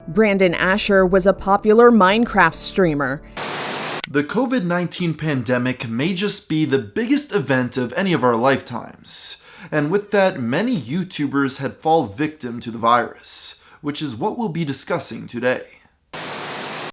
Brandon Asher was a popular Minecraft streamer. The COVID-19 pandemic may just be the biggest event of any of our lifetimes. And with that, many YouTubers had fallen victim to the virus, which is what we'll be discussing today.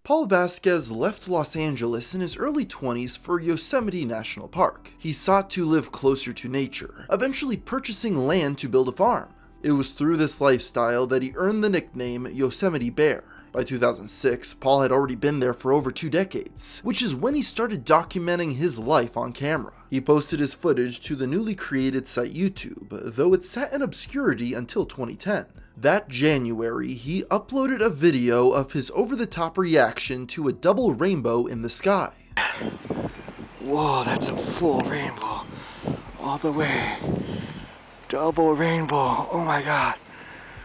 Paul Vasquez left Los Angeles in his early 20s for Yosemite National Park. He sought to live closer to nature, eventually purchasing land to build a farm. It was through this lifestyle that he earned the nickname Yosemite Bear. By 2006, Paul had already been there for over 2 decades, which is when he started documenting his life on camera. He posted his footage to the newly created site YouTube, though it sat in obscurity until 2010. That January, he uploaded a video of his over-the-top reaction to a double rainbow in the sky. Whoa, that's a full rainbow, all the way. Double rainbow, oh my god.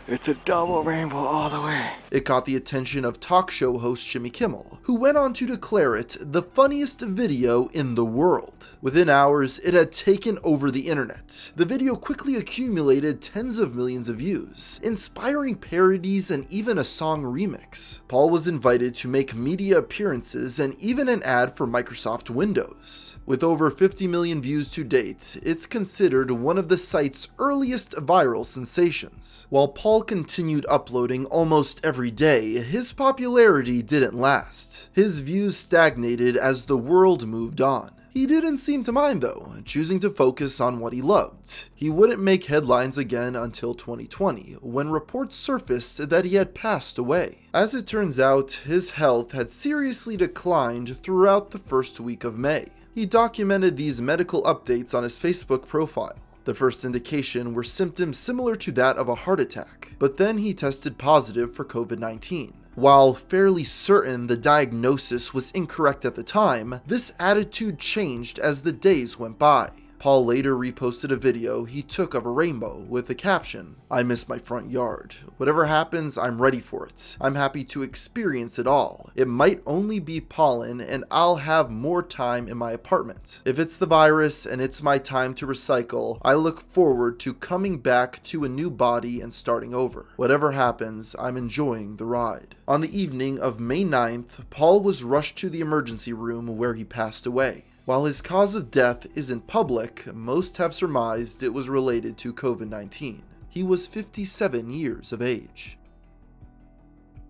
It's a double rainbow all the way. It caught the attention of talk show host Jimmy Kimmel, who went on to declare it the funniest video in the world. Within hours, it had taken over the internet. The video quickly accumulated tens of millions of views, inspiring parodies and even a song remix. Paul was invited to make media appearances and even an ad for Microsoft Windows. With over 50 million views to date, it's considered one of the site's earliest viral sensations. While Paul continued uploading almost every day, his popularity didn't last. His views stagnated as the world moved on. He didn't seem to mind though, choosing to focus on what he loved. He wouldn't make headlines again until 2020, when reports surfaced that he had passed away. As it turns out, his health had seriously declined throughout the first week of May. He documented these medical updates on his Facebook profile. The first indication were symptoms similar to that of a heart attack, but then he tested positive for COVID-19. While fairly certain the diagnosis was incorrect at the time, this attitude changed as the days went by. Paul later reposted a video he took of a rainbow with the caption, "I miss my front yard. Whatever happens, I'm ready for it. I'm happy to experience it all. It might only be pollen and I'll have more time in my apartment. If it's the virus and it's my time to recycle, I look forward to coming back to a new body and starting over. Whatever happens, I'm enjoying the ride." On the evening of May 9th, Paul was rushed to the emergency room where he passed away. While his cause of death isn't public, most have surmised it was related to COVID-19. He was 57 years of age.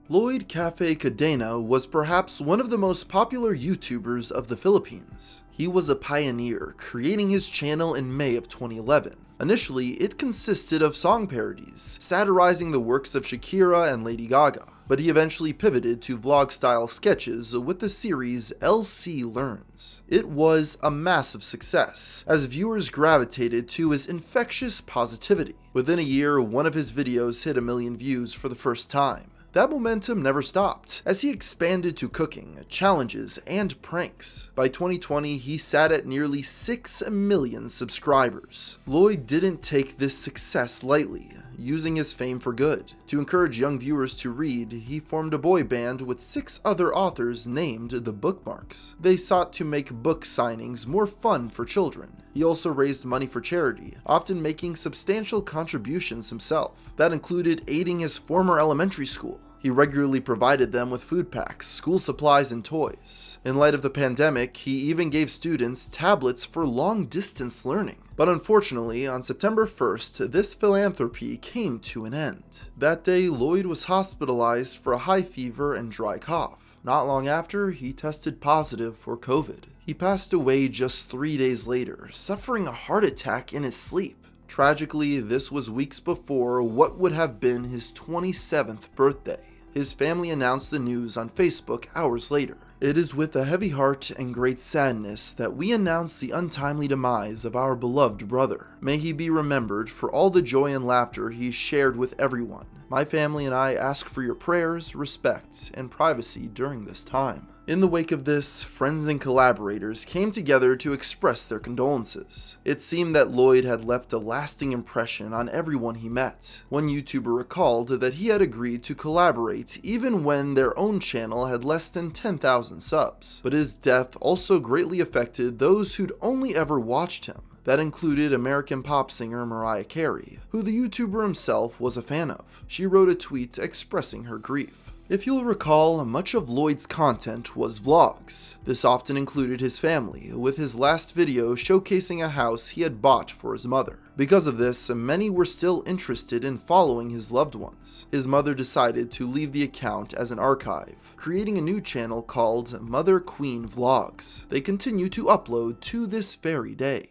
Lloyd Cadena was perhaps one of the most popular YouTubers of the Philippines. He was a pioneer, creating his channel in May of 2011. Initially, it consisted of song parodies, satirizing the works of Shakira and Lady Gaga, but he eventually pivoted to vlog-style sketches with the series LC Learns. It was a massive success, as viewers gravitated to his infectious positivity. Within a year, one of his videos hit 1 million views for the first time. That momentum never stopped, as he expanded to cooking, challenges, and pranks. By 2020, he sat at nearly 6 million subscribers. Lloyd didn't take this success lightly, using his fame for good. To encourage young viewers to read, he formed a boy band with 6 other authors named the Bookmarks. They sought to make book signings more fun for children. He also raised money for charity, often making substantial contributions himself. That included aiding his former elementary school. He regularly provided them with food packs, school supplies, and toys. In light of the pandemic, he even gave students tablets for long-distance learning. But unfortunately, on September 1st, this philanthropy came to an end. That day, Lloyd was hospitalized for a high fever and dry cough. Not long after, he tested positive for COVID. He passed away just 3 days later, suffering a heart attack in his sleep. Tragically, this was weeks before what would have been his 27th birthday. His family announced the news on Facebook hours later. It is with a heavy heart and great sadness that we announce the untimely demise of our beloved brother. May he be remembered for all the joy and laughter he shared with everyone. My family and I ask for your prayers, respect, and privacy during this time. In the wake of this, friends and collaborators came together to express their condolences. It seemed that Lloyd had left a lasting impression on everyone he met. One YouTuber recalled that he had agreed to collaborate even when their own channel had less than 10,000 subs. But his death also greatly affected those who'd only ever watched him. That included American pop singer Mariah Carey, who the YouTuber himself was a fan of. She wrote a tweet expressing her grief. If you'll recall, much of Lloyd's content was vlogs. This often included his family, with his last video showcasing a house he had bought for his mother. Because of this, many were still interested in following his loved ones. His mother decided to leave the account as an archive, creating a new channel called Mother Queen Vlogs. They continue to upload to this very day.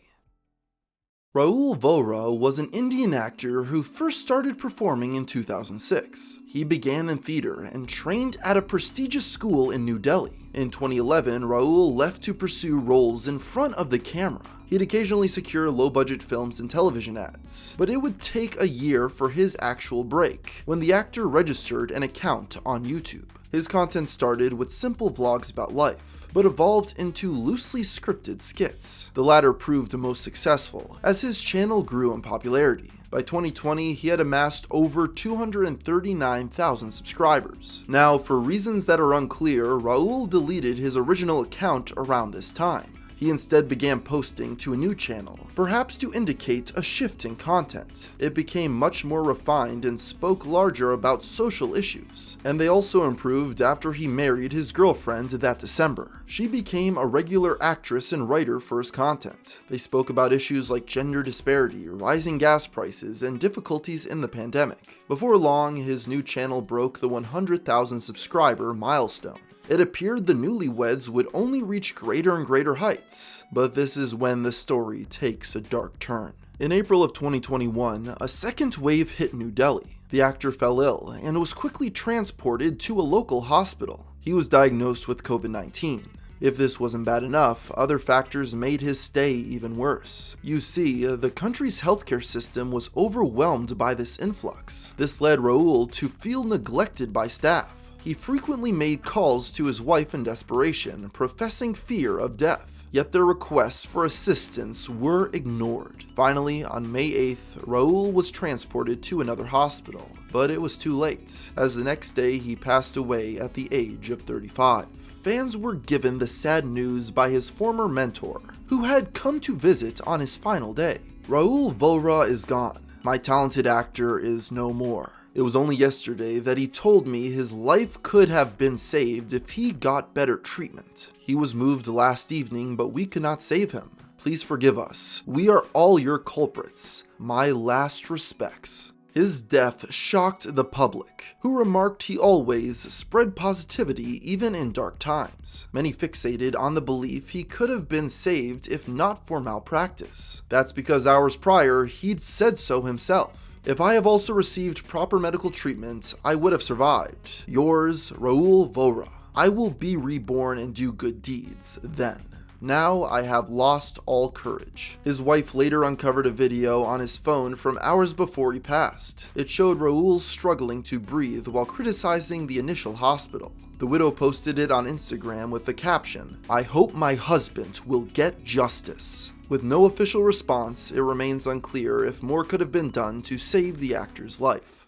Raul Vora was an Indian actor who first started performing in 2006. He began in theater and trained at a prestigious school in New Delhi. In 2011, Raul left to pursue roles in front of the camera. He'd occasionally secure low-budget films and television ads, but it would take a year for his actual break, when the actor registered an account on YouTube. His content started with simple vlogs about life, but evolved into loosely scripted skits. The latter proved most successful, as his channel grew in popularity. By 2020, he had amassed over 239,000 subscribers. Now, for reasons that are unclear, Raul deleted his original account around this time. He instead began posting to a new channel, perhaps to indicate a shift in content. It became much more refined and spoke larger about social issues. And they also improved after he married his girlfriend that December. She became a regular actress and writer for his content. They spoke about issues like gender disparity, rising gas prices, and difficulties in the pandemic. Before long, his new channel broke the 100,000 subscriber milestone. It appeared the newlyweds would only reach greater and greater heights, but this is when the story takes a dark turn. In April of 2021, a second wave hit New Delhi. The actor fell ill and was quickly transported to a local hospital. He was diagnosed with COVID-19. If this wasn't bad enough, other factors made his stay even worse. You see, the country's healthcare system was overwhelmed by this influx. This led Raul to feel neglected by staff. He frequently made calls to his wife in desperation, professing fear of death. Yet their requests for assistance were ignored. Finally, on May 8th, Raul was transported to another hospital, but it was too late, as the next day he passed away at the age of 35. Fans were given the sad news by his former mentor, who had come to visit on his final day. Raul Vora is gone. My talented actor is no more. It was only yesterday that he told me his life could have been saved if he got better treatment. He was moved last evening, but we could not save him. Please forgive us. We are all your culprits. My last respects. His death shocked the public, who remarked he always spread positivity even in dark times. Many fixated on the belief he could have been saved if not for malpractice. That's because hours prior, he'd said so himself. If I have also received proper medical treatment, I would have survived. Yours, Raul Vora. I will be reborn and do good deeds then. Now I have lost all courage. His wife later uncovered a video on his phone from hours before he passed. It showed Raul struggling to breathe while criticizing the initial hospital. The widow posted it on Instagram with the caption, "I hope my husband will get justice." With no official response, it remains unclear if more could have been done to save the actor's life.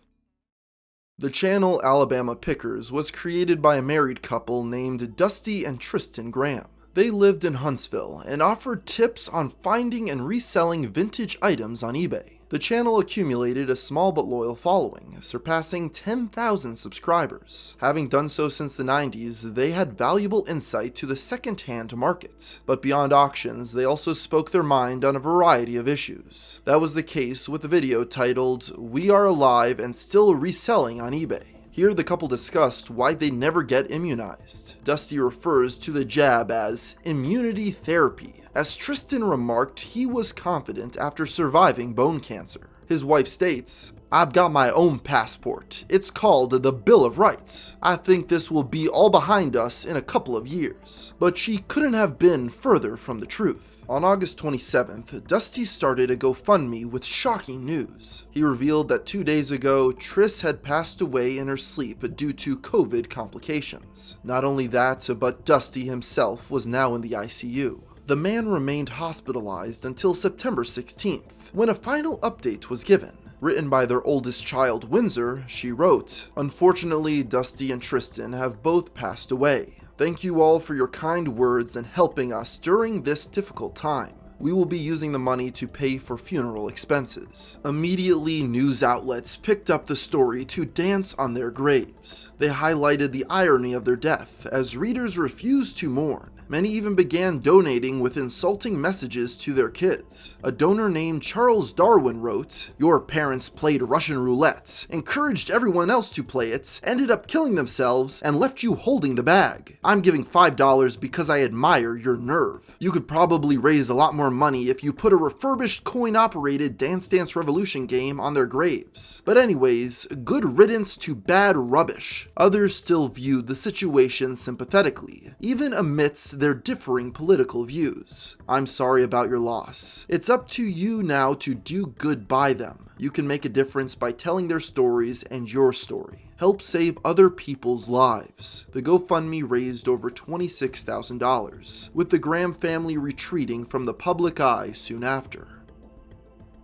The channel Alabama Pickers was created by a married couple named Dusty and Tristan Graham. They lived in Huntsville and offered tips on finding and reselling vintage items on eBay. The channel accumulated a small but loyal following, surpassing 10,000 subscribers. Having done so since the 90s, they had valuable insight to the second-hand market. But beyond auctions, they also spoke their mind on a variety of issues. That was the case with the video titled, "We Are Alive and Still Reselling on eBay." Here the couple discussed why they never get immunized. Dusty refers to the jab as immunity therapy. As Tristan remarked, he was confident after surviving bone cancer. His wife states, "I've got my own passport. It's called the Bill of Rights. I think this will be all behind us in a couple of years." But she couldn't have been further from the truth. On August 27th, Dusty started a GoFundMe with shocking news. He revealed that 2 days ago, Tris had passed away in her sleep due to COVID complications. Not only that, but Dusty himself was now in the ICU. The man remained hospitalized until September 16th, when a final update was given. Written by their oldest child, Windsor, she wrote, "Unfortunately, Dusty and Tristan have both passed away. Thank you all for your kind words and helping us during this difficult time. We will be using the money to pay for funeral expenses. Immediately, news outlets picked up the story to dance on their graves. They highlighted the irony of their death as readers refused to mourn. Many even began donating with insulting messages to their kids. A donor named Charles Darwin wrote, "Your parents played Russian roulette, encouraged everyone else to play it, ended up killing themselves, and left you holding the bag. I'm giving $5 because I admire your nerve. You could probably raise a lot more money if you put a refurbished coin-operated Dance Dance Revolution game on their graves." But anyways, good riddance to bad rubbish. Others still viewed the situation sympathetically, even amidst their differing political views. I'm sorry about your loss. It's up to you now to do good by them. You can make a difference by telling their stories and your story. Help save other people's lives. The GoFundMe raised over $26,000, with the Graham family retreating from the public eye soon after.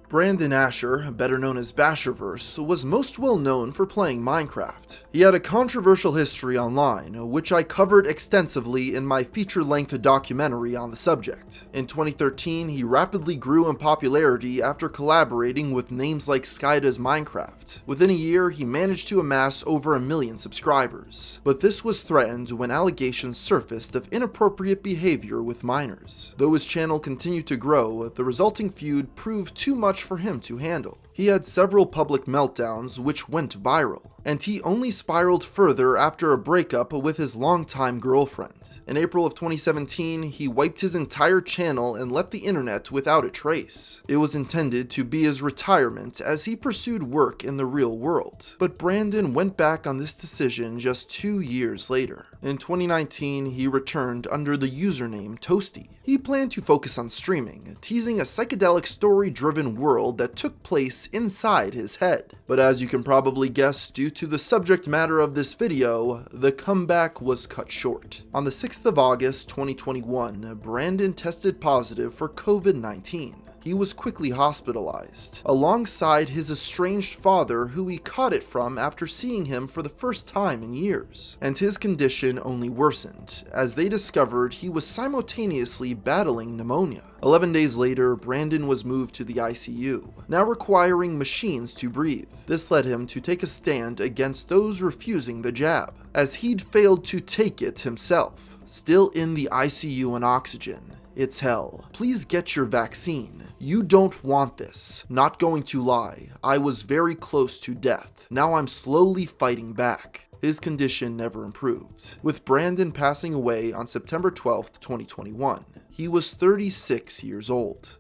Brandon Asher, better known as Bashurverse, was most well known for playing Minecraft. He had a controversial history online, which I covered extensively in my feature-length documentary on the subject. In 2013, he rapidly grew in popularity after collaborating with names like Skyda's Minecraft. Within a year, he managed to amass over 1 million subscribers. But this was threatened when allegations surfaced of inappropriate behavior with minors. Though his channel continued to grow, the resulting feud proved too much for him to handle. He had several public meltdowns which went viral, and he only spiraled further after a breakup with his longtime girlfriend. In April of 2017, he wiped his entire channel and left the internet without a trace. It was intended to be his retirement as he pursued work in the real world, but Brandon went back on this decision just 2 years later. In 2019, he returned under the username Toasty. He planned to focus on streaming, teasing a psychedelic story-driven world that took place inside his head. But as you can probably guess, due to the subject matter of this video, the comeback was cut short. On the 6th of August 2021, Brandon tested positive for COVID-19. He was quickly hospitalized, alongside his estranged father who he caught it from after seeing him for the first time in years. And his condition only worsened, as they discovered he was simultaneously battling pneumonia. 11 days later, Brandon was moved to the ICU, now requiring machines to breathe. This led him to take a stand against those refusing the jab, as he'd failed to take it himself. Still in the ICU on oxygen. It's hell. Please get your vaccine. You don't want this. Not going to lie, I was very close to death. Now I'm slowly fighting back. His condition never improved, with Brandon passing away on September 12th, 2021. He was 36 years old.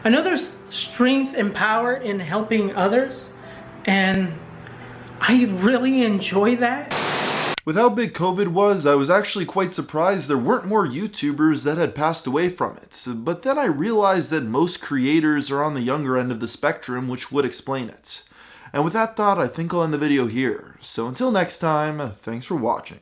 I know there's strength and power in helping others, and I really enjoy that. With how big COVID was, I was actually quite surprised there weren't more YouTubers that had passed away from it. But then I realized that most creators are on the younger end of the spectrum, which would explain it. And with that thought, I think I'll end the video here. So until next time, thanks for watching.